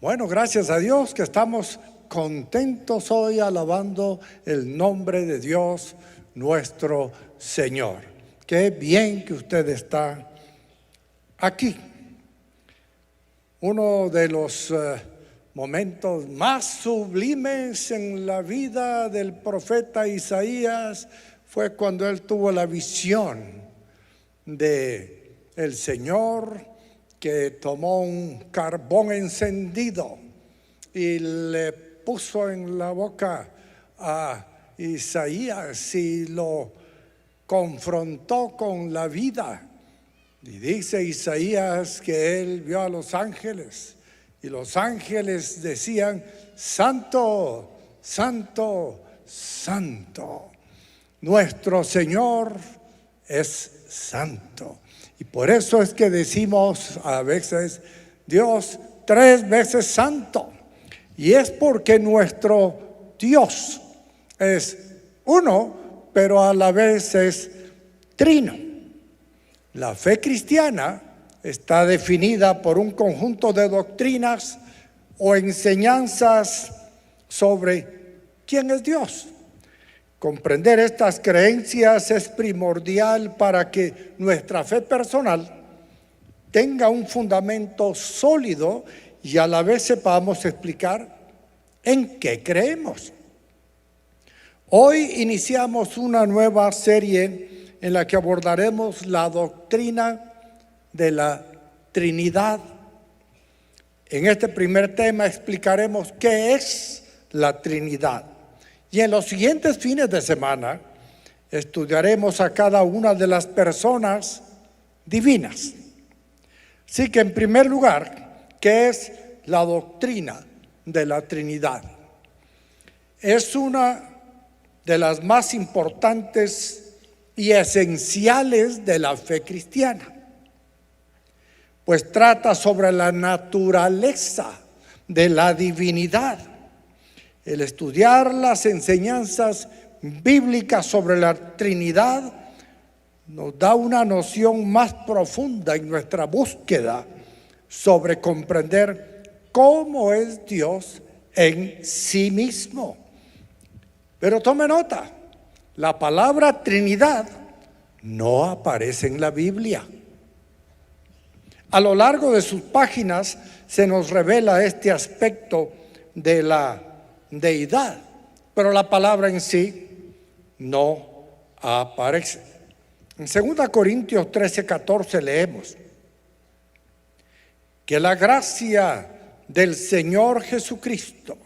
Bueno, gracias a Dios que estamos contentos hoy alabando el nombre de Dios nuestro Señor. Qué bien que usted está aquí. Uno de los momentos más sublimes en la vida del profeta Isaías fue cuando él tuvo la visión de el Señor que tomó un carbón encendido y le puso en la boca a Isaías y lo confrontó con la vida. Y dice Isaías que él vio a los ángeles y los ángeles decían: Santo, Santo, Santo, nuestro Señor es santo. Y por eso es que decimos a veces Dios 3 veces santo. Y es porque nuestro Dios es uno, pero a la vez es trino. La fe cristiana está definida por un conjunto de doctrinas o enseñanzas sobre quién es Dios. Comprender estas creencias es primordial para que nuestra fe personal tenga un fundamento sólido y a la vez sepamos explicar en qué creemos. Hoy iniciamos una nueva serie en la que abordaremos la doctrina de la Trinidad. En este primer tema explicaremos qué es la Trinidad. Y en los siguientes fines de semana estudiaremos a cada una de las personas divinas. Así que en primer lugar, ¿qué es la doctrina de la Trinidad? Es una de las más importantes y esenciales de la fe cristiana, pues trata sobre la naturaleza de la divinidad. El estudiar las enseñanzas bíblicas sobre la Trinidad nos da una noción más profunda en nuestra búsqueda sobre comprender cómo es Dios en sí mismo. Pero tome nota, la palabra Trinidad no aparece en la Biblia. A lo largo de sus páginas se nos revela este aspecto de la deidad, pero la palabra en sí no aparece. En 2 Corintios 13:14 leemos que la gracia del Señor Jesucristo,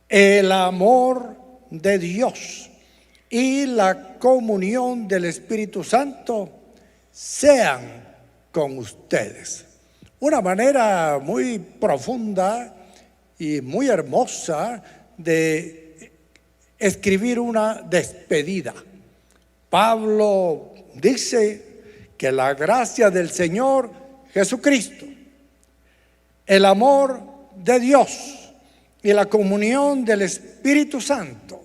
el amor de Dios y la comunión del Espíritu Santo sean con ustedes. Una manera muy profunda y muy hermosa de escribir una despedida. Pablo dice que la gracia del Señor Jesucristo, el amor de Dios y la comunión del Espíritu Santo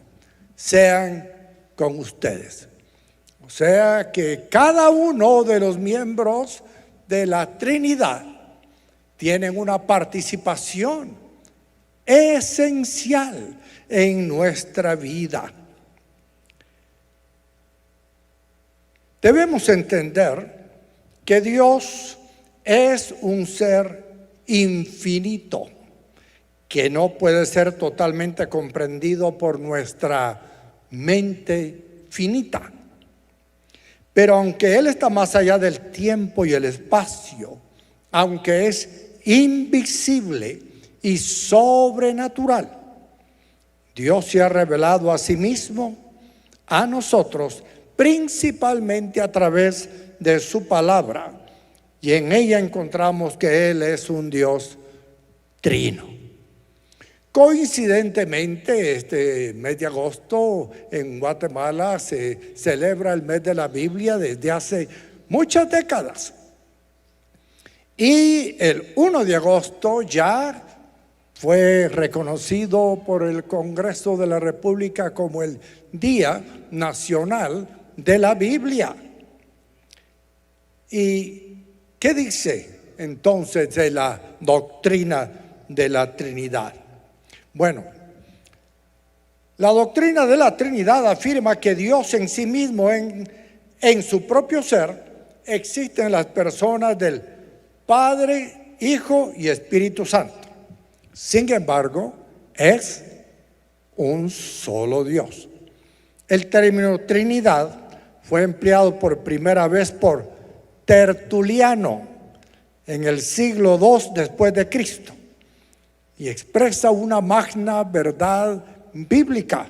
sean con ustedes. O sea que cada uno de los miembros de la Trinidad tienen una participación esencial en nuestra vida. Debemos entender que Dios es un ser infinito que no puede ser totalmente comprendido por nuestra mente finita. Pero aunque Él está más allá del tiempo y el espacio, aunque es invisible y sobrenatural, Dios se ha revelado a sí mismo a nosotros principalmente a través de su palabra, y en ella encontramos que Él es un Dios trino. Coincidentemente, este mes de agosto en Guatemala se celebra el mes de la Biblia desde hace muchas décadas, y el 1 de agosto ya fue reconocido por el Congreso de la República como el Día Nacional de la Biblia. ¿Y qué dice entonces de la doctrina de la Trinidad. Bueno, la doctrina de la Trinidad afirma que Dios en sí mismo, en su propio ser, existen las personas del Padre, Hijo y Espíritu Santo. Sin embargo, es un solo Dios. El término Trinidad fue empleado por primera vez por Tertuliano en el siglo II después de Cristo y expresa una magna verdad bíblica.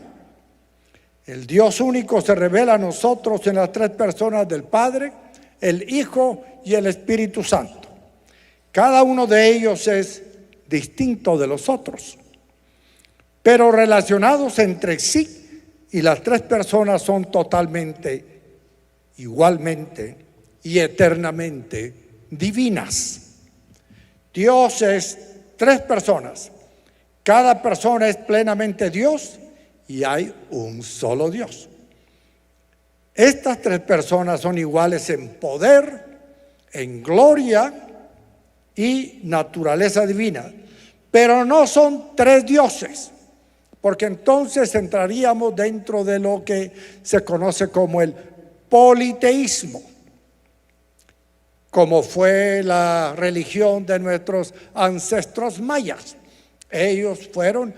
El Dios único se revela a nosotros en las tres personas del Padre, el Hijo y el Espíritu Santo. Cada uno de ellos es distinto de los otros, pero relacionados entre sí, y las tres personas son totalmente, igualmente y eternamente divinas. Dios es tres personas. Cada persona es plenamente Dios y hay un solo Dios. Estas tres personas son iguales en poder, en gloria y naturaleza divina, pero no son tres dioses, porque entonces entraríamos dentro de lo que se conoce como el politeísmo, como fue la religión de nuestros ancestros mayas. Ellos fueron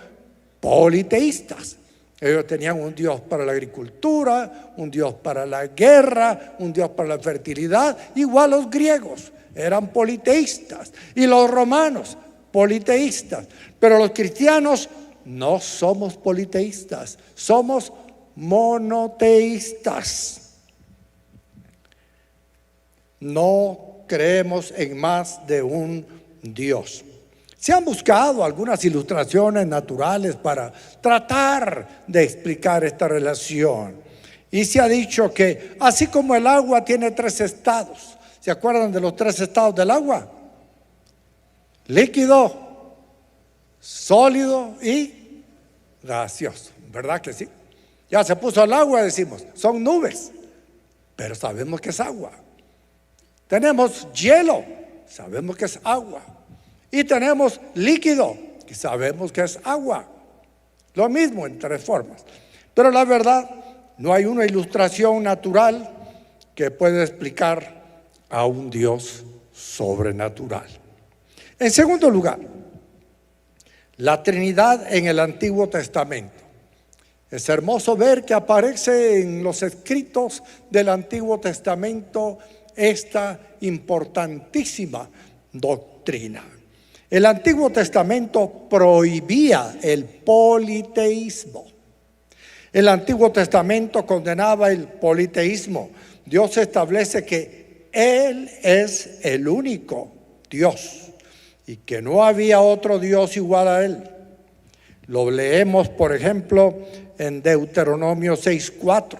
politeístas. Ellos tenían un Dios para la agricultura, un Dios para la guerra, un Dios para la fertilidad. Igual los griegos eran politeístas y los romanos politeístas. Pero los cristianos no somos politeístas, somos monoteístas. No creemos en más de un Dios. Se han buscado algunas ilustraciones naturales para tratar de explicar esta relación. Y se ha dicho que así como el agua tiene tres estados, ¿se acuerdan de los tres estados del agua? Líquido, sólido y gaseoso, ¿verdad que sí? Ya se puso el agua, decimos, son nubes, pero sabemos que es agua. Tenemos hielo, sabemos que es agua. Y tenemos líquido, que sabemos que es agua. Lo mismo en tres formas. Pero la verdad, no hay una ilustración natural que pueda explicar a un Dios sobrenatural. En segundo lugar, la Trinidad en el Antiguo Testamento. Es hermoso ver que aparece en los escritos del Antiguo Testamento esta importantísima doctrina. El Antiguo Testamento prohibía el politeísmo. El Antiguo Testamento condenaba el politeísmo. Dios establece que Él es el único Dios y que no había otro Dios igual a Él. Lo leemos, por ejemplo, en Deuteronomio 6:4,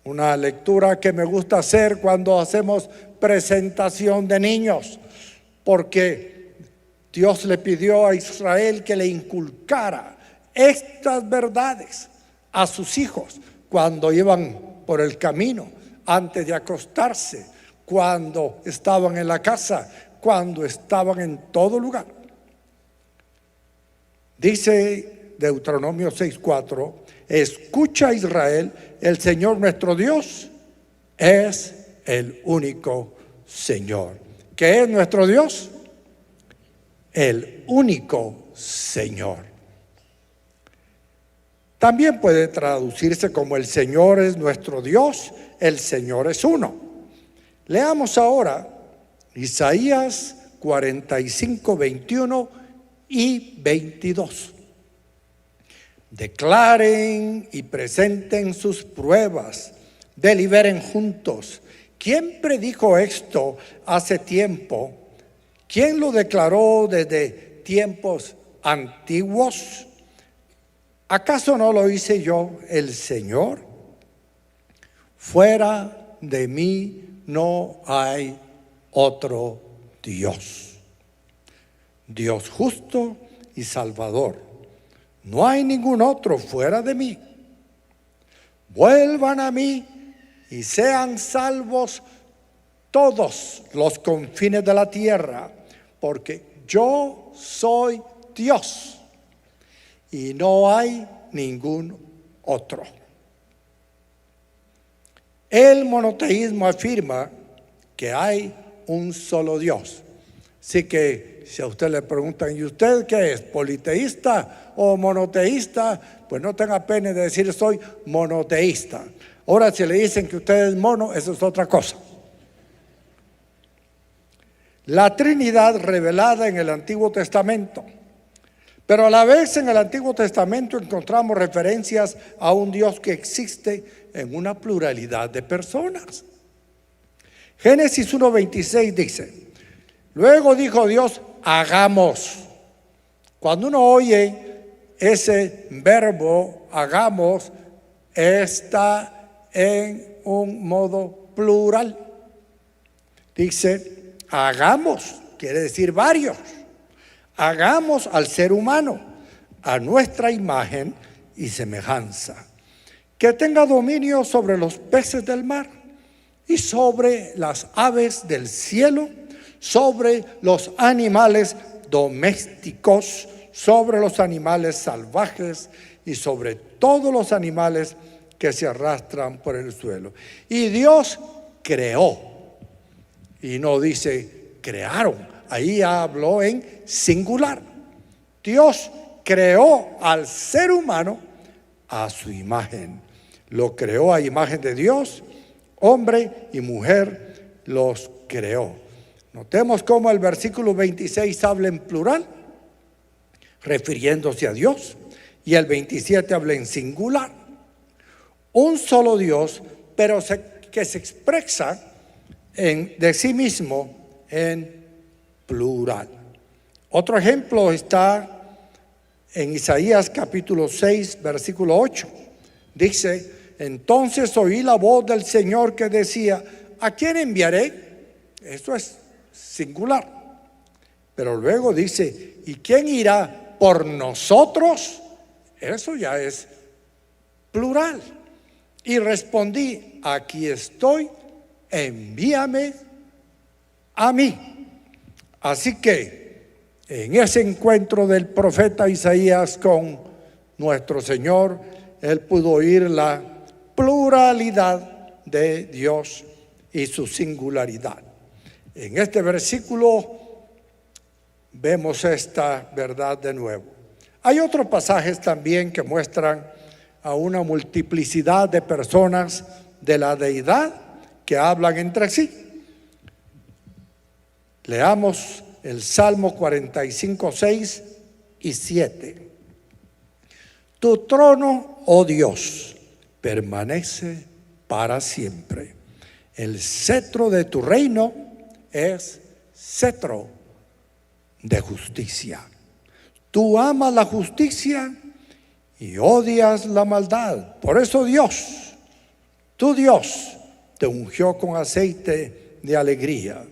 una lectura que me gusta hacer cuando hacemos presentación de niños, porque Dios le pidió a Israel que le inculcara estas verdades a sus hijos cuando iban por el camino, antes de acostarse, cuando estaban en la casa, cuando estaban en todo lugar. Dice Deuteronomio 6:4, escucha Israel, el Señor nuestro Dios es el único Señor. ¿Qué es nuestro Dios? El único Señor. También puede traducirse como el Señor es nuestro Dios, el Señor es uno. Leamos ahora Isaías 45, 21 y 22. Declaren y presenten sus pruebas, deliberen juntos. ¿Quién predijo esto hace tiempo? ¿Quién lo declaró desde tiempos antiguos? ¿Acaso no lo hice yo, el Señor? Fuera de mí no hay otro Dios. Dios justo y salvador. No hay ningún otro fuera de mí. Vuelvan a mí y sean salvos todos los confines de la tierra, porque yo soy Dios y no hay ningún otro. El monoteísmo afirma que hay un solo Dios. Así que si a usted le preguntan, ¿y usted qué es? ¿Politeísta o monoteísta? Pues no tenga pena de decir soy monoteísta. Ahora si le dicen que usted es mono, eso es otra cosa. La Trinidad revelada en el Antiguo Testamento. Pero a la vez en el Antiguo Testamento encontramos referencias a un Dios que existe en una pluralidad de personas. Génesis 1:26 dice: luego dijo Dios, hagamos. Cuando uno oye ese verbo, hagamos, está en un modo plural. Dice, hagamos, quiere decir varios. Hagamos al ser humano a nuestra imagen y semejanza, que tenga dominio sobre los peces del mar y sobre las aves del cielo, sobre los animales domésticos, sobre los animales salvajes y sobre todos los animales que se arrastran por el suelo. Y Dios creó, y no dice crearon. Ahí habló en singular. Dios creó al ser humano a su imagen. Lo creó a imagen de Dios, hombre y mujer los creó. Notemos cómo el versículo 26 habla en plural, refiriéndose a Dios, y el 27 habla en singular. Un solo Dios, pero que se expresa de sí mismo en plural. Otro ejemplo está en Isaías capítulo 6, versículo 8. Dice, entonces oí la voz del Señor que decía, ¿a quién enviaré? Esto es singular. Pero luego dice, ¿y quién irá por nosotros? Eso ya es plural. Y respondí, aquí estoy, envíame a mí. Así que en ese encuentro del profeta Isaías con nuestro Señor, él pudo oír la pluralidad de Dios y su singularidad. En este versículo vemos esta verdad de nuevo. Hay otros pasajes también que muestran a una multiplicidad de personas de la deidad que hablan entre sí. Leamos el Salmo 45, 6 y 7. Tu trono, oh Dios, permanece para siempre. El cetro de tu reino es cetro de justicia. Tú amas la justicia y odias la maldad. Por eso Dios, tu Dios, te ungió con aceite de alegría.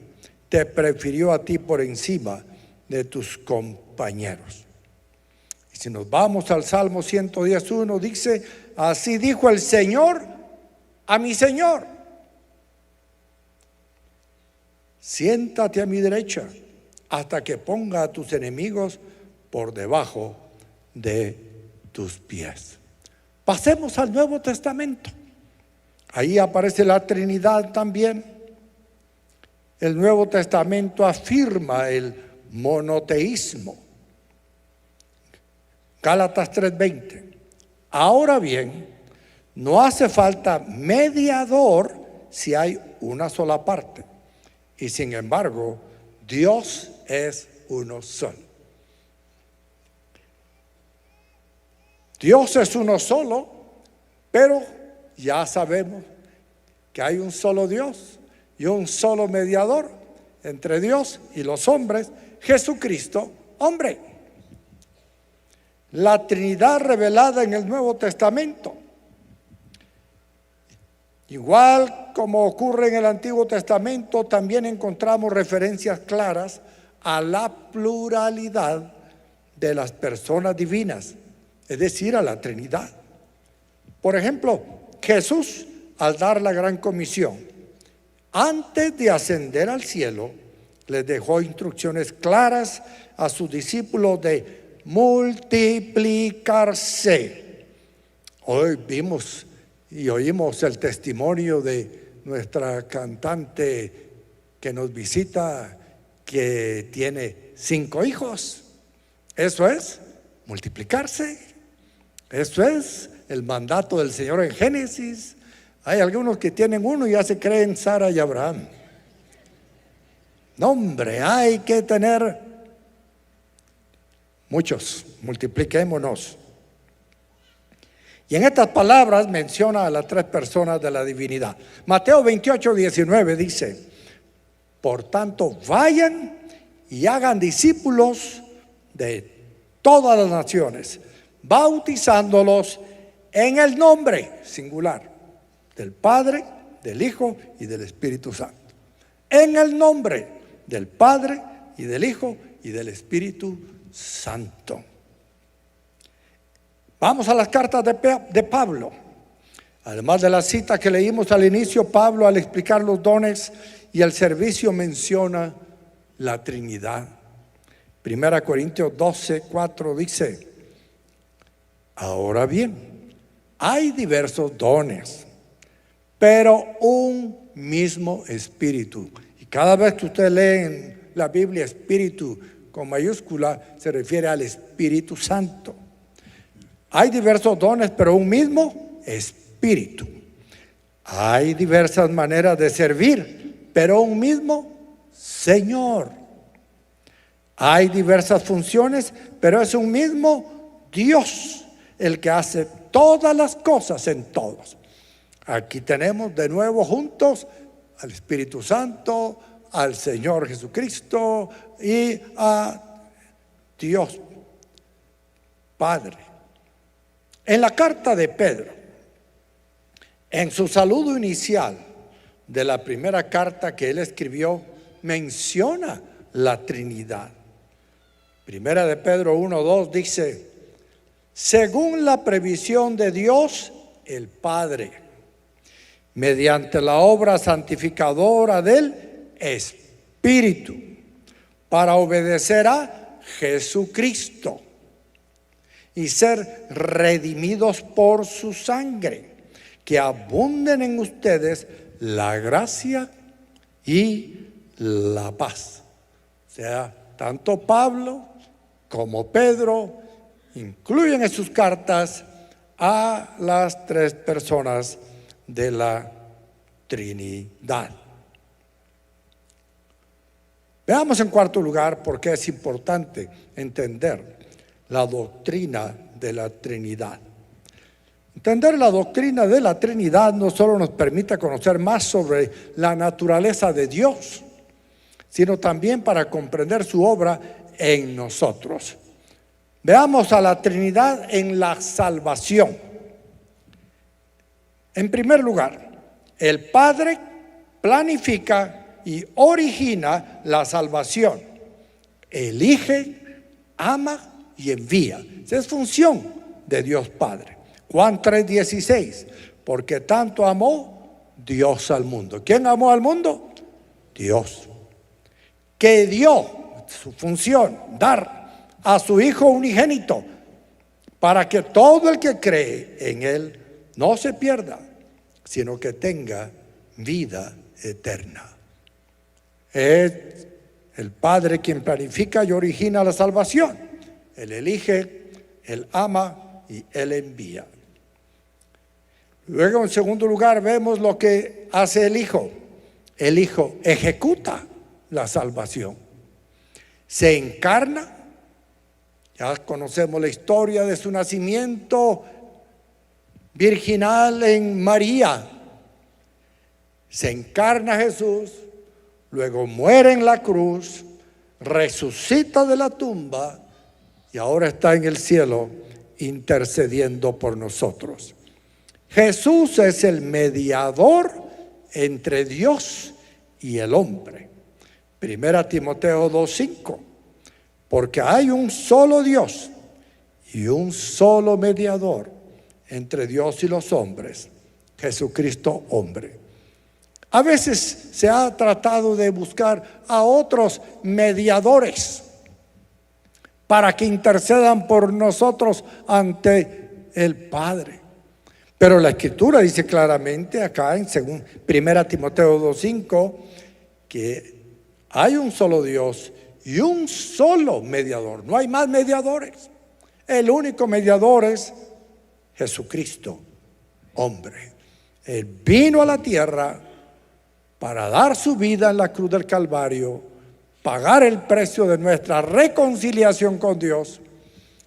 Te prefirió a ti por encima de tus compañeros. Y si nos vamos al Salmo 110:1, dice, así dijo el Señor a mi Señor, siéntate a mi derecha hasta que ponga a tus enemigos por debajo de tus pies. Pasemos al Nuevo Testamento. Ahí aparece la Trinidad también. El Nuevo Testamento afirma el monoteísmo. Gálatas 3:20. Ahora bien, no hace falta mediador si hay una sola parte. Y sin embargo, Dios es uno solo. Dios es uno solo, pero ya sabemos que hay un solo Dios y un solo mediador entre Dios y los hombres, Jesucristo, hombre. La Trinidad revelada en el Nuevo Testamento. Igual como ocurre en el Antiguo Testamento, también encontramos referencias claras a la pluralidad de las personas divinas, es decir, a la Trinidad. Por ejemplo, Jesús, al dar la gran comisión, antes de ascender al cielo, les dejó instrucciones claras a sus discípulos de multiplicarse. Hoy vimos y oímos el testimonio de nuestra cantante que nos visita, que tiene 5 hijos. Eso es multiplicarse. Eso es el mandato del Señor en Génesis. Hay algunos que tienen 1 y ya se creen Sara y Abraham. No, hombre, hay que tener muchos. Multipliquémonos. Y en estas palabras menciona a las 3 personas de la divinidad. Mateo 28:19 dice: por tanto, vayan y hagan discípulos de todas las naciones, bautizándolos en el nombre singular del Padre, del Hijo y del Espíritu Santo. En el nombre del Padre y del Hijo y del Espíritu Santo. Vamos a las cartas de Pablo. Además de la cita que leímos al inicio, Pablo, al explicar los dones y el servicio, menciona la Trinidad. 1 Corintios 12:4 dice: ahora bien, hay diversos dones, pero un mismo Espíritu. Y cada vez que usted lee en la Biblia Espíritu con mayúscula, se refiere al Espíritu Santo. Hay diversos dones, pero un mismo Espíritu. Hay diversas maneras de servir, pero un mismo Señor. Hay diversas funciones, pero es un mismo Dios el que hace todas las cosas en todos. Aquí tenemos de nuevo juntos al Espíritu Santo, al Señor Jesucristo y a Dios Padre. En la carta de Pedro, en su saludo inicial de la primera carta que él escribió, menciona la Trinidad. Primera de Pedro 1:2 dice: según la previsión de Dios el Padre, mediante la obra santificadora del Espíritu, para obedecer a Jesucristo y ser redimidos por su sangre, que abunden en ustedes la gracia y la paz. O sea, tanto Pablo como Pedro incluyen en sus cartas a las 3 personas de la Trinidad. Veamos en cuarto lugar por qué es importante entender la doctrina de la Trinidad. Entender la doctrina de la Trinidad no solo nos permite conocer más sobre la naturaleza de Dios, sino también para comprender su obra en nosotros. Veamos a la Trinidad en la salvación. En primer lugar, el Padre planifica y origina la salvación. Elige, ama y envía. Esa es función de Dios Padre. Juan 3:16, porque tanto amó Dios al mundo. ¿Quién amó al mundo? Dios. Que dio, su función, dar a su Hijo unigénito, para que todo el que cree en Él no se pierda, sino que tenga vida eterna. Es el Padre quien planifica y origina la salvación. Él elige, Él ama y Él envía. Luego, en segundo lugar, vemos lo que hace el Hijo. El Hijo ejecuta la salvación. Se encarna. Ya conocemos la historia de su nacimiento virginal en María. Se encarna Jesús, luego muere en la cruz, resucita de la tumba y ahora está en el cielo intercediendo por nosotros. Jesús es el mediador entre Dios y el hombre. 1 Timoteo 2:5, porque hay un solo Dios y un solo mediador entre Dios y los hombres, Jesucristo hombre. A veces se ha tratado de buscar a otros mediadores, para que intercedan por nosotros ante el Padre. Pero la Escritura dice claramente acá en 1 Timoteo 2:5 que hay un solo Dios y un solo mediador. No hay más mediadores. El único mediador es Jesucristo, hombre. Él vino a la tierra para dar su vida en la cruz del Calvario, pagar el precio de nuestra reconciliación con Dios.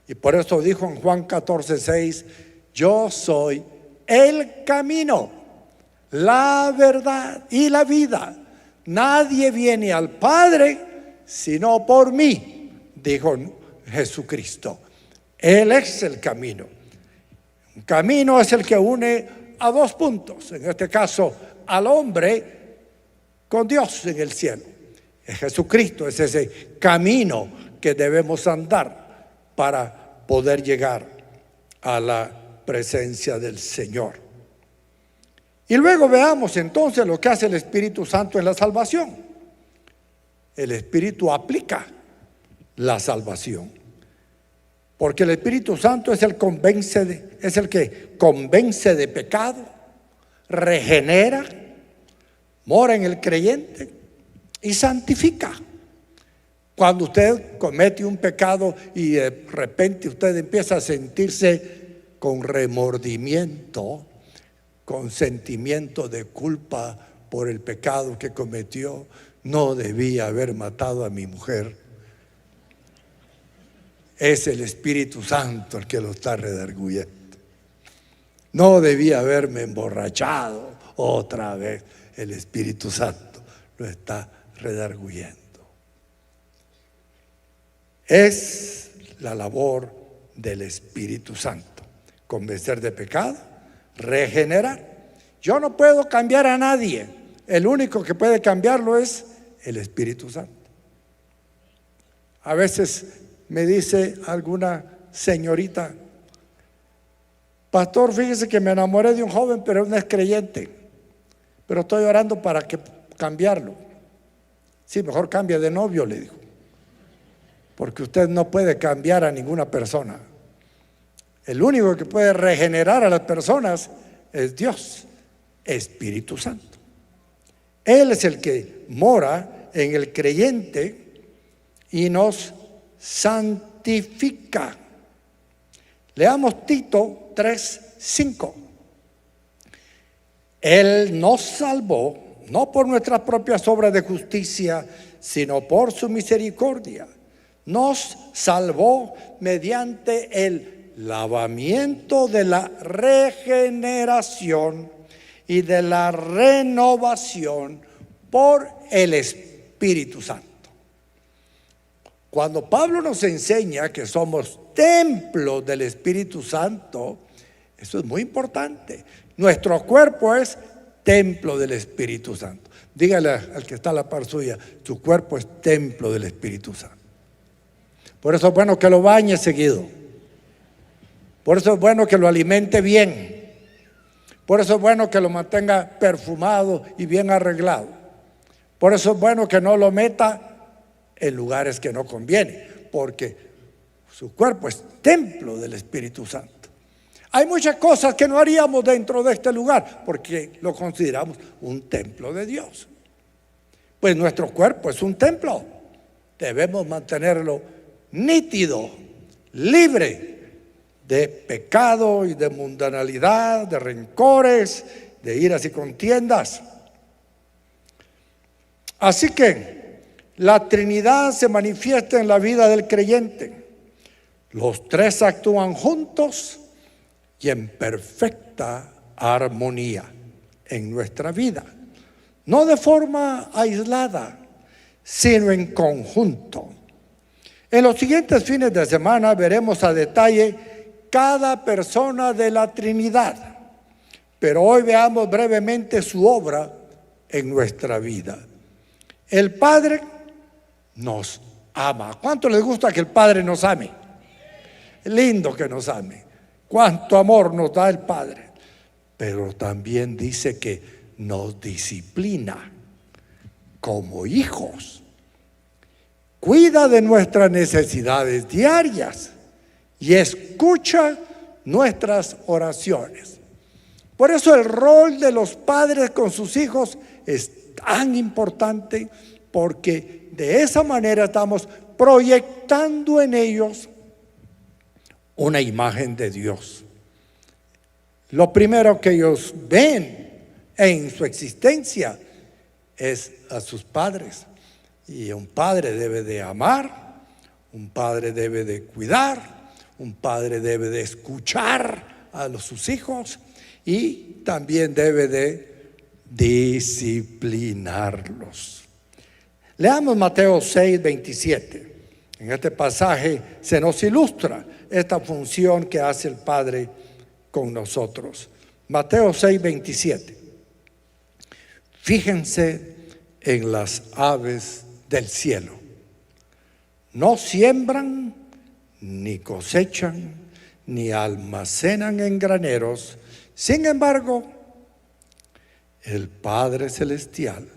Y por eso dijo en Juan 14:6, yo soy el camino, la verdad y la vida. Nadie viene al Padre sino por mí, dijo Jesucristo. Él es el camino. Un camino es el que une a dos puntos, en este caso al hombre con Dios en el cielo. Jesucristo es ese camino que debemos andar para poder llegar a la presencia del Señor. Y luego veamos entonces lo que hace el Espíritu Santo en la salvación. El Espíritu aplica la salvación, porque el Espíritu Santo es el que convence de pecado, regenera, mora en el creyente y santifica. Cuando usted comete un pecado y de repente usted empieza a sentirse con remordimiento, con sentimiento de culpa por el pecado que cometió, no debía haber matado a mi mujer. Es el Espíritu Santo el que lo está redarguyendo. No debía haberme emborrachado otra vez. El Espíritu Santo lo está redarguyendo. Es la labor del Espíritu Santo. Convencer de pecado, regenerar. Yo no puedo cambiar a nadie. El único que puede cambiarlo es el Espíritu Santo. A veces me dice alguna señorita, pastor, fíjese que me enamoré de un joven, pero no es creyente, pero estoy orando para que cambiarlo. Sí, mejor cambie de novio, le digo, porque usted no puede cambiar a ninguna persona. El único que puede regenerar a las personas es Dios, Espíritu Santo. Él es el que mora en el creyente y nos santifica. Leamos Tito 3:5. Él nos salvó, no por nuestras propias obras de justicia, sino por su misericordia. Nos salvó mediante el lavamiento de la regeneración y de la renovación por el Espíritu Santo. Cuando Pablo nos enseña que somos templo del Espíritu Santo, eso es muy importante. Nuestro cuerpo es templo del Espíritu Santo. Dígale al que está a la par suya, tu cuerpo es templo del Espíritu Santo. Por eso es bueno que lo bañe seguido. Por eso es bueno que lo alimente bien. Por eso es bueno que lo mantenga perfumado y bien arreglado. Por eso es bueno que no lo meta en lugares que no conviene, porque su cuerpo es templo del Espíritu Santo. Hay muchas cosas que no haríamos dentro de este lugar porque lo consideramos un templo de Dios. Pues nuestro cuerpo es un templo. Debemos mantenerlo nítido, libre de pecado y de mundanalidad, de rencores, de iras y contiendas. Así que la Trinidad se manifiesta en la vida del creyente. Los tres actúan juntos y en perfecta armonía en nuestra vida, no de forma aislada, sino en conjunto. En los siguientes fines de semana veremos a detalle cada persona de la Trinidad, pero hoy veamos brevemente su obra en nuestra vida. El Padre nos ama. ¿Cuánto les gusta que el Padre nos ame? Es lindo que nos ame. Cuánto amor nos da el Padre. Pero también dice que nos disciplina como hijos. cuida de nuestras necesidades diarias y escucha nuestras oraciones. Por eso el rol de los padres con sus hijos es tan importante, porque de esa manera estamos proyectando en ellos una imagen de Dios. Lo primero que ellos ven en su existencia es a sus padres. Y un padre debe de amar, un padre debe de cuidar, un padre debe de escuchar a sus hijos y también debe de disciplinarlos. Leamos Mateo 6, 27. En este pasaje se nos ilustra esta función que hace el Padre con nosotros. Mateo 6, 27. Fíjense en las aves del cielo. No siembran, ni cosechan, ni almacenan en graneros. Sin embargo, el Padre Celestial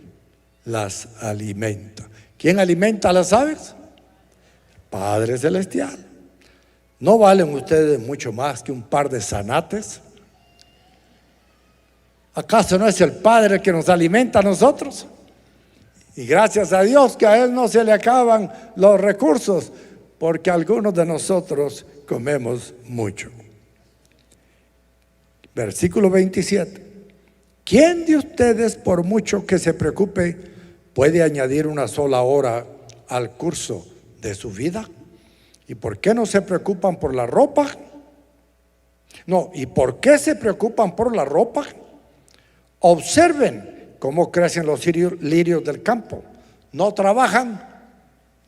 las alimenta. ¿Quién alimenta a las aves? El Padre Celestial. ¿No valen ustedes mucho más que un par de zanates? ¿Acaso no es el Padre el que nos alimenta a nosotros? Y gracias a Dios que a Él no se le acaban los recursos, porque algunos de nosotros comemos mucho. Versículo 27. ¿Quién de ustedes, por mucho que se preocupe, puede añadir una sola hora al curso de su vida? ¿Y por qué no se preocupan por la ropa? No, ¿y por qué se preocupan por la ropa? Observen cómo crecen los lirios del campo. No trabajan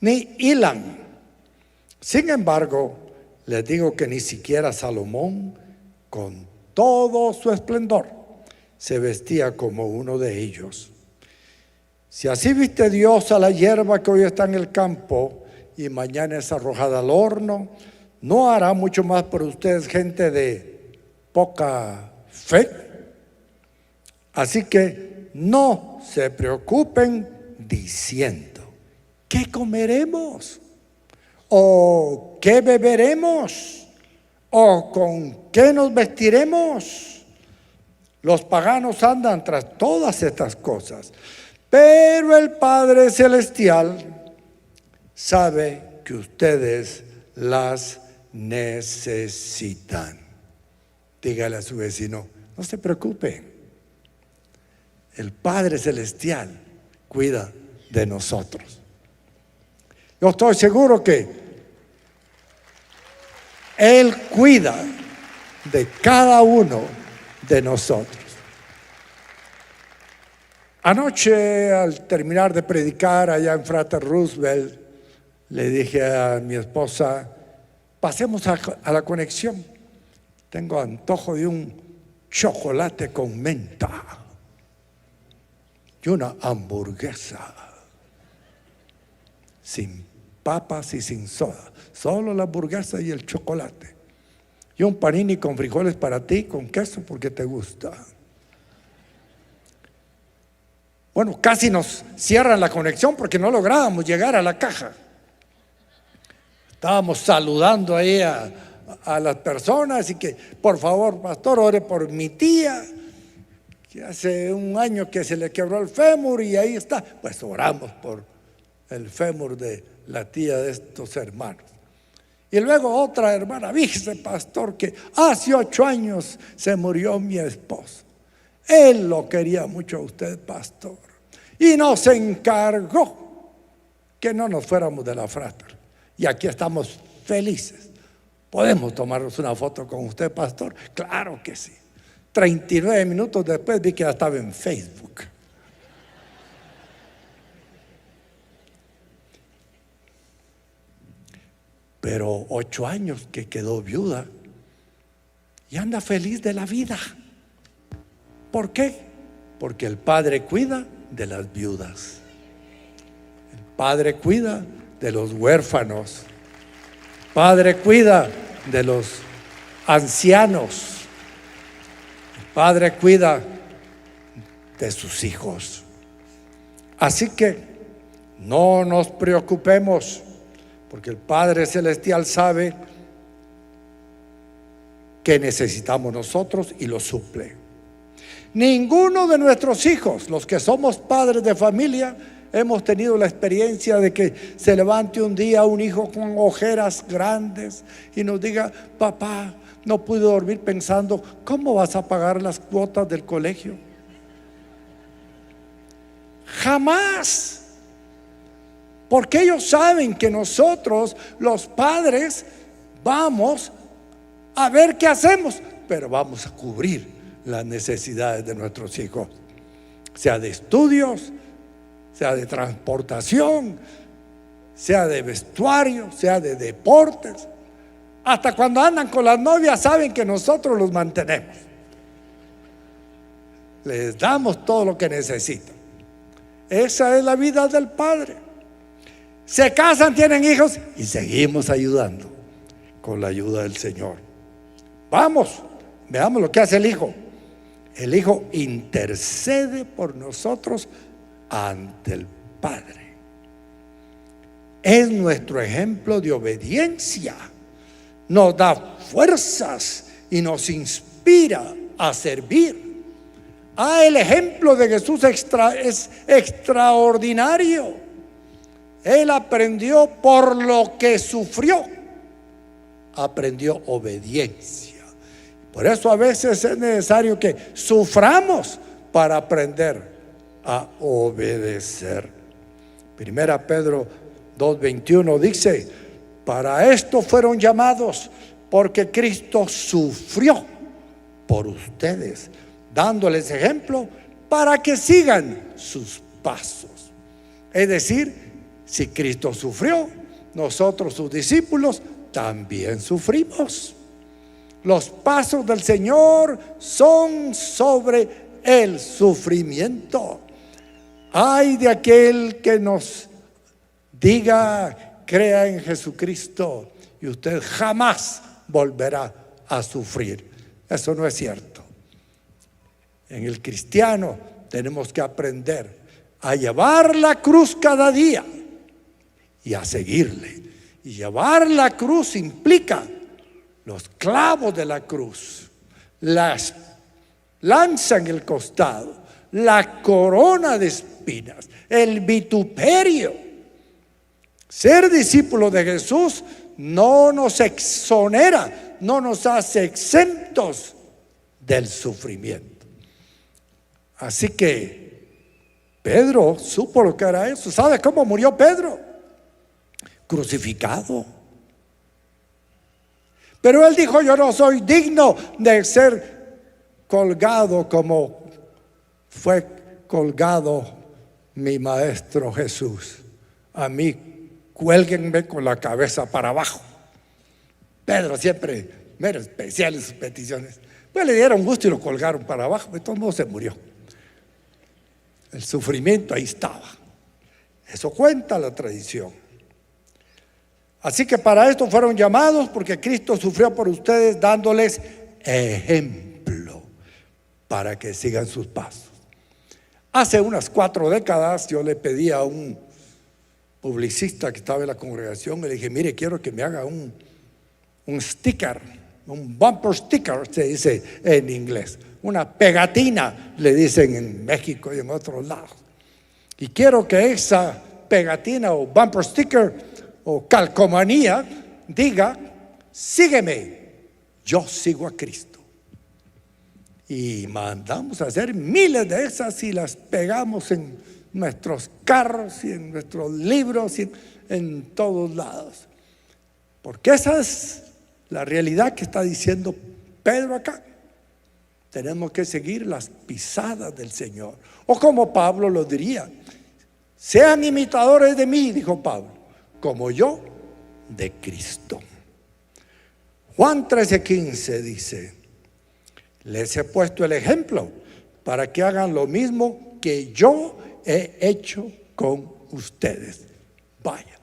ni hilan. Sin embargo, les digo que ni siquiera Salomón, con todo su esplendor, se vestía como uno de ellos. Si así viste Dios a la hierba que hoy está en el campo y mañana es arrojada al horno, ¿no hará mucho más por ustedes, gente de poca fe? Así que no se preocupen diciendo: ¿qué comeremos? ¿O qué beberemos? ¿O con qué nos vestiremos? Los paganos andan tras todas estas cosas, pero el Padre Celestial sabe que ustedes las necesitan. Dígale a su vecino: no se preocupe, el Padre Celestial cuida de nosotros. Yo estoy seguro que Él cuida de cada uno de nosotros. Anoche, al terminar de predicar allá en Frater Roosevelt, le dije a mi esposa: pasemos a la conexión. Tengo antojo de un chocolate con menta y una hamburguesa sin papas y sin soda, solo la hamburguesa y el chocolate, y un panini con frijoles para ti, con queso, porque te gusta. Bueno, casi nos cierran la conexión porque no lográbamos llegar a la caja. Estábamos saludando ahí a las personas, y que por favor, pastor, ore por mi tía, que hace un año que se le quebró el fémur, y ahí está. Pues oramos por el fémur de la tía de estos hermanos. Y luego otra hermana: fíjese, pastor, que hace 8 años se murió mi esposo. Él lo quería mucho a usted, pastor, y nos encargó que no nos fuéramos de la Frater. Y aquí estamos felices. ¿Podemos tomarnos una foto con usted, pastor? Claro que sí. 39 minutos después vi que ya estaba en Facebook. Pero 8 años que quedó viuda y anda feliz de la vida. ¿Por qué? Porque el Padre cuida de las viudas. El Padre cuida de los huérfanos. El Padre cuida de los ancianos. El Padre cuida de sus hijos. Así que No nos preocupemos, porque el Padre Celestial sabe que necesitamos nosotros y lo suple. Ninguno de nuestros hijos, los que somos padres de familia, hemos tenido la experiencia de que se levante un día un hijo con ojeras grandes y nos diga: papá, no pude dormir pensando, ¿cómo vas a pagar las cuotas del colegio? Jamás. Porque ellos saben que nosotros, los padres, vamos a ver qué hacemos, pero vamos a cubrir las necesidades de nuestros hijos, sea de estudios, sea de transportación, sea de vestuario, sea de deportes. Hasta cuando andan con las novias saben que nosotros los mantenemos, les damos todo lo que necesitan. Esa es la vida del padre. Se casan, tienen hijos y seguimos ayudando con la ayuda del Señor. Vamos, veamos lo que hace el hijo. El hijo intercede por nosotros ante el Padre. Es nuestro ejemplo de obediencia. Nos da fuerzas y nos inspira a servir. El ejemplo de Jesús es extraordinario. Él aprendió por lo que sufrió. Aprendió obediencia. Por eso a veces es necesario que suframos para aprender a obedecer. Primera Pedro 2:21 dice: para esto fueron llamados, porque Cristo sufrió por ustedes, dándoles ejemplo para que sigan sus pasos. Es decir, si Cristo sufrió, nosotros, sus discípulos, también sufrimos. Los pasos del Señor son sobre el sufrimiento. Ay de aquel que nos diga: crea en Jesucristo y usted jamás volverá a sufrir. Eso no es cierto. En el cristiano tenemos que aprender a llevar la cruz cada día y a seguirle. Y llevar la cruz implica los clavos de la cruz, la lanza en el costado, la corona de espinas, el vituperio. Ser discípulo de Jesús no nos exonera, no nos hace exentos del sufrimiento. Así que Pedro supo lo que era eso. ¿Sabe cómo murió Pedro? Crucificado. Pero él dijo: yo no soy digno de ser colgado como fue colgado mi maestro Jesús. A mí cuélguenme con la cabeza para abajo. Pedro siempre era especial en sus peticiones. Pues le dieron gusto y lo colgaron para abajo. De todos modos se murió. El sufrimiento ahí estaba. Eso cuenta la tradición. Así que para esto fueron llamados, porque Cristo sufrió por ustedes, dándoles ejemplo para que sigan sus pasos. Hace unas 4 décadas yo le pedí a un publicista que estaba en la congregación, le dije: mire, quiero que me haga un sticker, un bumper sticker, se dice en inglés, una pegatina, le dicen en México y en otros lados. Y quiero que esa pegatina o bumper sticker o calcomanía diga: sígueme, yo sigo a Cristo. Y mandamos a hacer miles de esas y las pegamos en nuestros carros y en nuestros libros y en todos lados. Porque esa es la realidad que está diciendo Pedro acá. Tenemos que seguir las pisadas del Señor. O como Pablo lo diría: sean imitadores de mí, dijo Pablo, como yo de Cristo. Juan 13:15 dice: les he puesto el ejemplo para que hagan lo mismo que yo he hecho con ustedes. Vaya,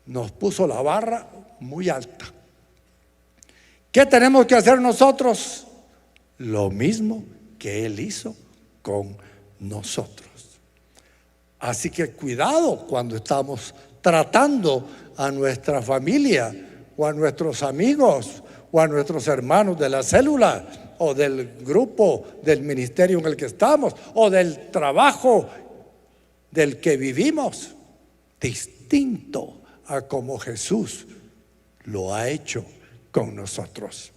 nos puso la barra muy alta. ¿Qué tenemos que hacer nosotros? Lo mismo que Él hizo con nosotros. Así que cuidado cuando estamos tratando a nuestra familia o a nuestros amigos o a nuestros hermanos de la célula o del grupo, del ministerio en el que estamos o del trabajo del que vivimos, distinto a como Jesús lo ha hecho con nosotros.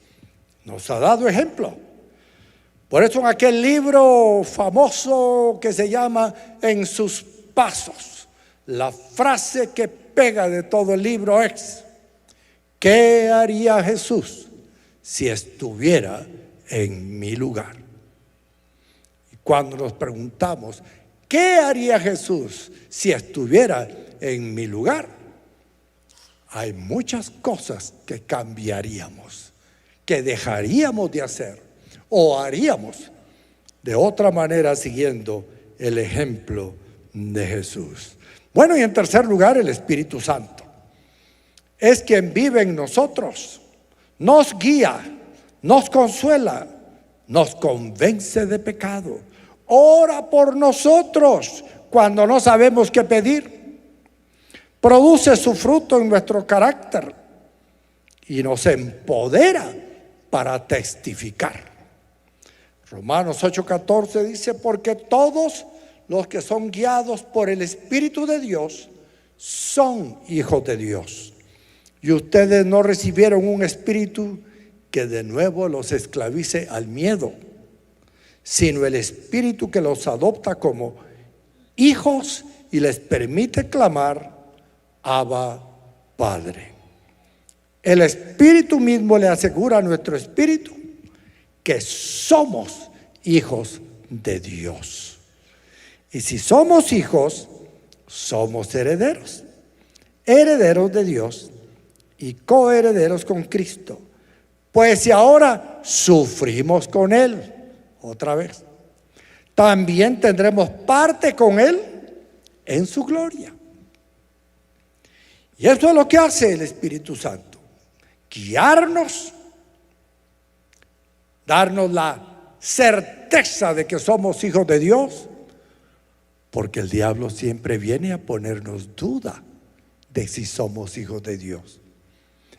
Nos ha dado ejemplo. Por eso en aquel libro famoso que se llama En sus pasos, la frase que pega de todo el libro es: ¿qué haría Jesús si estuviera en mi lugar? Y cuando nos preguntamos, ¿qué haría Jesús si estuviera en mi lugar? Hay muchas cosas que cambiaríamos, que dejaríamos de hacer o haríamos de otra manera siguiendo el ejemplo de Jesús. Bueno, y en tercer lugar, el Espíritu Santo es quien vive en nosotros, nos guía, nos consuela, nos convence de pecado, ora por nosotros cuando no sabemos qué pedir, produce su fruto en nuestro carácter y nos empodera para testificar. Romanos 8:14 dice: porque todos los que son guiados por el Espíritu de Dios son hijos de Dios. Y ustedes no recibieron un espíritu que de nuevo los esclavice al miedo, sino el Espíritu que los adopta como hijos y les permite clamar: Abba, Padre. El Espíritu mismo le asegura a nuestro espíritu que somos hijos de Dios. Y si somos hijos, somos herederos, herederos de Dios y coherederos con Cristo. Pues si ahora sufrimos con Él, otra vez, también tendremos parte con Él en su gloria. Y eso es lo que hace el Espíritu Santo: guiarnos, darnos la certeza de que somos hijos de Dios, porque el diablo siempre viene a ponernos duda de si somos hijos de Dios.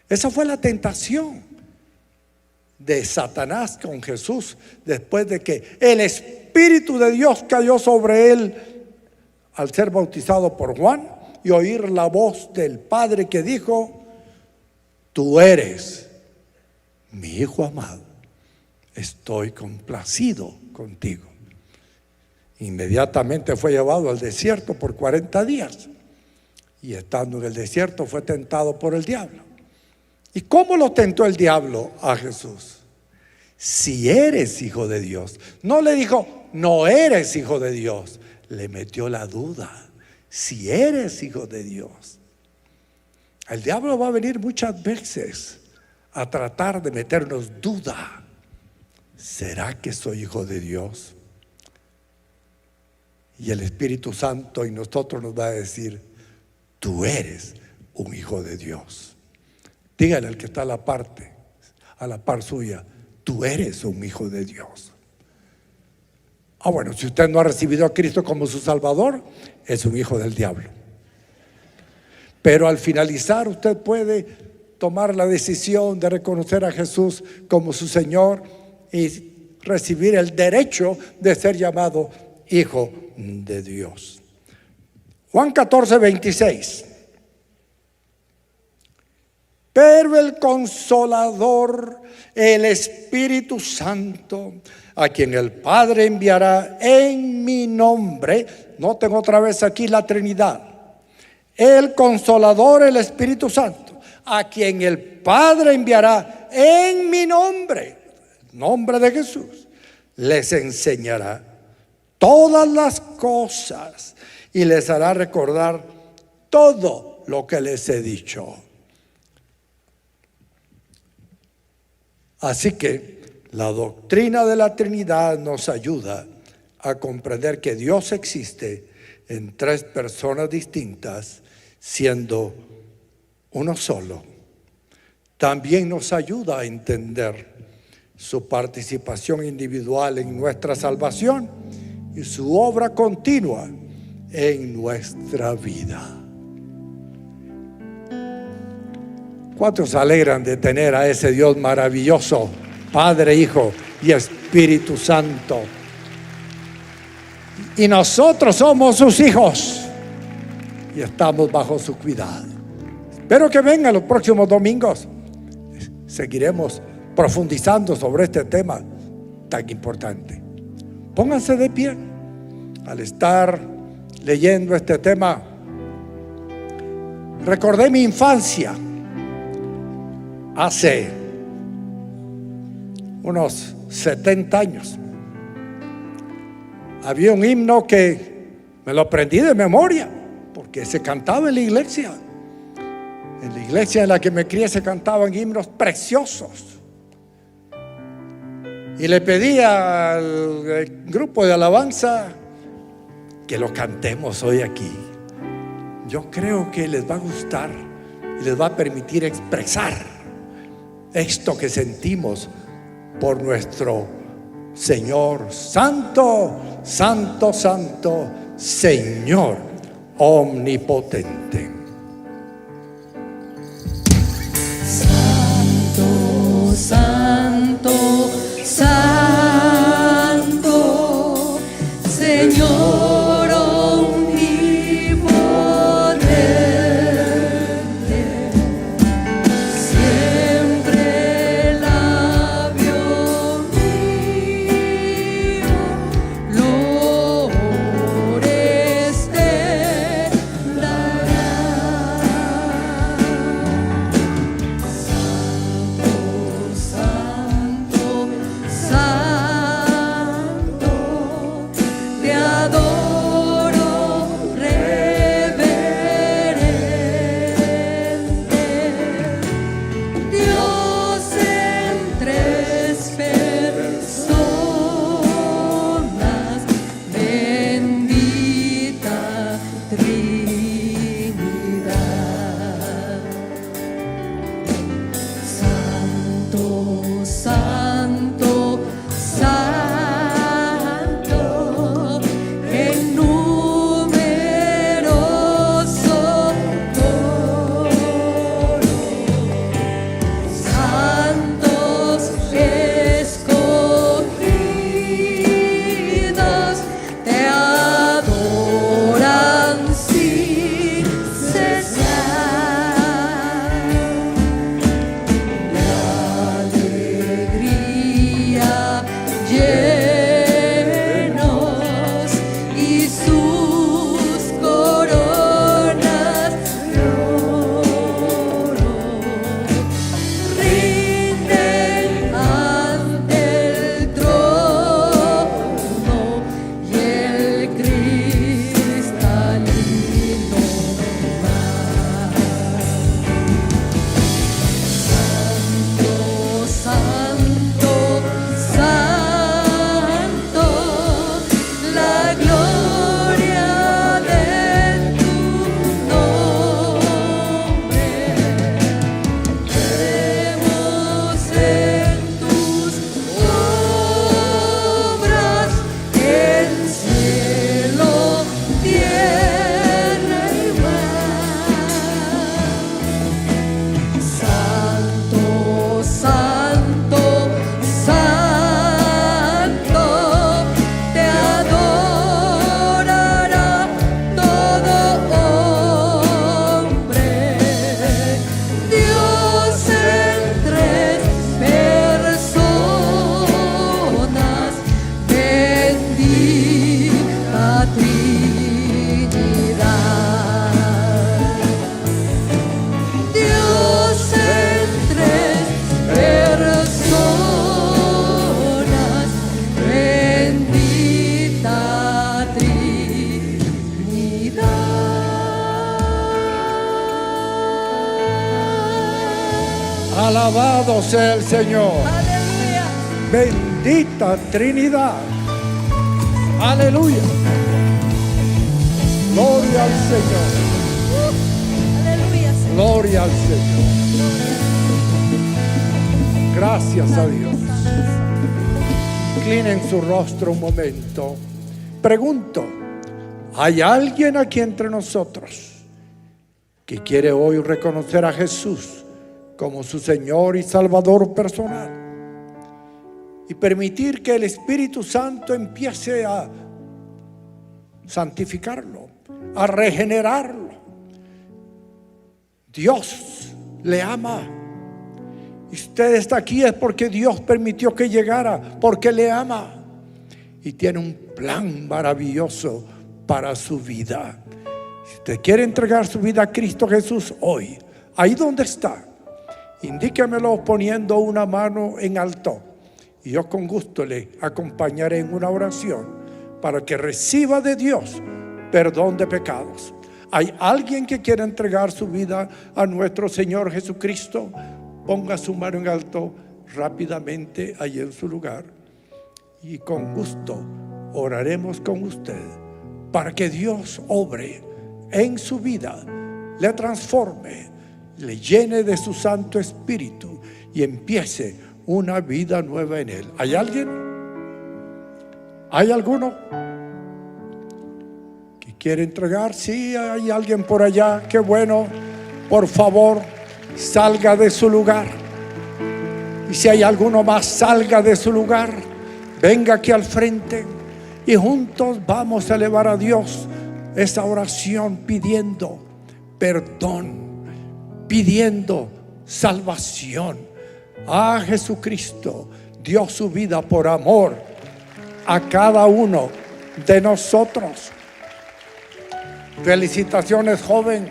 Esa fue la tentación de Satanás con Jesús después de que el Espíritu de Dios cayó sobre él al ser bautizado por Juan y oír la voz del Padre que dijo: tú eres mi Hijo amado, estoy complacido contigo. Inmediatamente fue llevado al desierto por 40 días y estando en el desierto fue tentado por el diablo. ¿Y cómo lo tentó el diablo a Jesús? Si eres hijo de Dios. No le dijo: no eres hijo de Dios. Le metió la duda. Si eres hijo de Dios. El diablo va a venir muchas veces a tratar de meternos duda. ¿Será que soy hijo de Dios? Y el Espíritu Santo en nosotros nos va a decir: tú eres un hijo de Dios. Dígale al que está a la par suya: tú eres un hijo de Dios. Bueno, si usted no ha recibido a Cristo como su Salvador, es un hijo del diablo. Pero al finalizar usted puede tomar la decisión de reconocer a Jesús como su Señor y recibir el derecho de ser llamado hijo de Dios. Juan 14:26. Pero el Consolador, el Espíritu Santo, a quien el Padre enviará en mi nombre. Noten otra vez aquí la Trinidad. El Consolador, el Espíritu Santo, a quien el Padre enviará en mi nombre, nombre de Jesús, les enseñará todas las cosas y les hará recordar todo lo que les he dicho. Así que la doctrina de la Trinidad nos ayuda a comprender que Dios existe en tres personas distintas, siendo uno solo. También nos ayuda a entender su participación individual en nuestra salvación y su obra continua en nuestra vida. ¿Cuántos se alegran de tener a ese Dios maravilloso, Padre, Hijo y Espíritu Santo? Y nosotros somos sus hijos y estamos bajo su cuidado. Espero que vengan los próximos domingos. Seguiremos profundizando sobre este tema tan importante. Pónganse de pie. Al estar leyendo este tema, recordé mi infancia. Hace unos 70 años había un himno que me lo aprendí de memoria, porque se cantaba en la iglesia. En la iglesia en la que me crié se cantaban himnos preciosos. Y le pedí al grupo de alabanza que lo cantemos hoy aquí. Yo creo que les va a gustar y les va a permitir expresar esto que sentimos por nuestro Señor. Santo, santo, santo, Señor omnipotente. Santo, santo, santo, Señor omnipotente, siempre el labio mío lores te dará. Santo, santo, te adoro reverente, Dios en tres personas, bendita Trinidad. Santo, santo, santo, en numeroso coro, santos escogidos te adoran sin cesar. Alegría llenos y sus coronas de oro rinden ante el trono y el cristalino mar. Santo, santo, la gloria de tu nombre. Vemos en tus obras el cielo, tierra y mar. Santo, santo, santo, te adorará todo hombre, Dios en tres personas, bendita Trinidad. Dios en tres personas, bendita Trinidad. Alabado sea el Señor. Aleluya. Bendita Trinidad. Aleluya. Gloria al Señor. Aleluya, Señor. Gloria al Señor. Gracias a Dios. Inclinen su rostro un momento. Pregunto, Hay alguien aquí entre nosotros que quiere hoy reconocer a Jesús como su Señor y Salvador personal y permitir que el Espíritu Santo empiece a santificarlo, a regenerarlo. Dios le ama. Y usted está aquí es porque Dios permitió que llegara, porque le ama y tiene un plan maravilloso para su vida. Si usted quiere entregar su vida a Cristo Jesús hoy, ahí donde está, indíquemelo poniendo una mano en alto y yo con gusto le acompañaré en una oración para que reciba de Dios perdón de pecados. ¿Hay alguien que quiere entregar su vida a nuestro Señor Jesucristo? Ponga su mano en alto rápidamente allí en su lugar y con gusto oraremos con usted para que Dios obre en su vida, le transforme, le llene de su Santo Espíritu y empiece una vida nueva en Él. ¿Hay alguien? ¿Hay alguno que quiere entregar? Sí, hay alguien por allá. Qué bueno. Por favor, salga de su lugar. Y si hay alguno más, salga de su lugar. Venga aquí al frente y juntos vamos a elevar a Dios esa oración pidiendo perdón, pidiendo salvación. A Jesucristo dio su vida por amor a cada uno de nosotros. Felicitaciones, joven.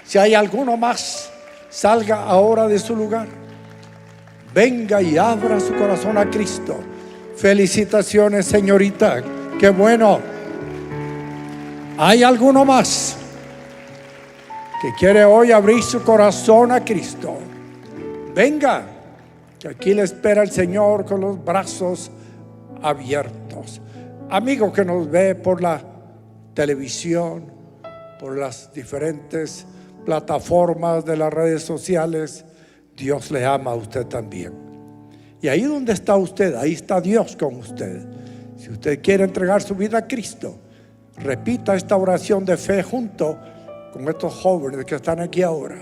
Si hay alguno más, salga ahora de su lugar. Venga y abra su corazón a Cristo. Felicitaciones, señorita. Qué bueno. ¿Hay alguno más que quiere hoy abrir su corazón a Cristo? Venga, que aquí le espera el Señor con los brazos abiertos. Amigo que nos ve por la televisión, por las diferentes plataformas de las redes sociales, Dios le ama a usted también. Y ahí donde está usted, ahí está Dios con usted. Si usted quiere entregar su vida a Cristo, repita esta oración de fe junto con estos jóvenes que están aquí ahora.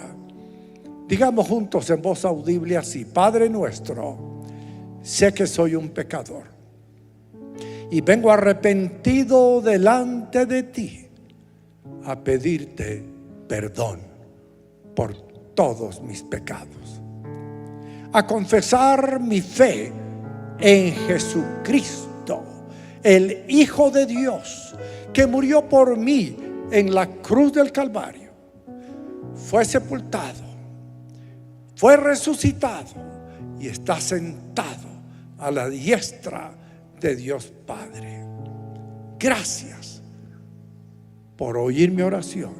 Digamos juntos en voz audible así: Padre nuestro, sé que soy un pecador y vengo arrepentido delante de ti a pedirte perdón por todos mis pecados, a confesar mi fe en Jesucristo, el Hijo de Dios, que murió por mí en la cruz del Calvario, fue sepultado, fue resucitado y está sentado a la diestra de Dios Padre. Gracias por oír mi oración,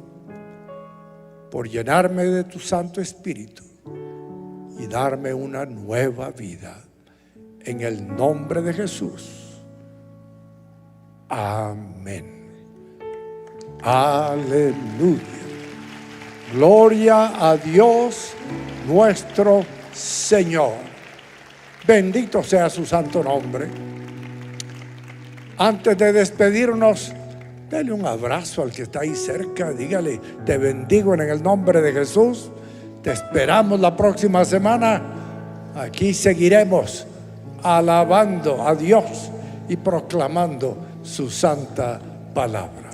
por llenarme de tu Santo Espíritu y darme una nueva vida. En el nombre de Jesús. Amén. Aleluya. Gloria a Dios nuestro Señor. Bendito sea su santo nombre. Antes de despedirnos, dale un abrazo al que está ahí cerca. Dígale: te bendigo en el nombre de Jesús. Te esperamos la próxima semana. Aquí seguiremos alabando a Dios y proclamando su santa palabra.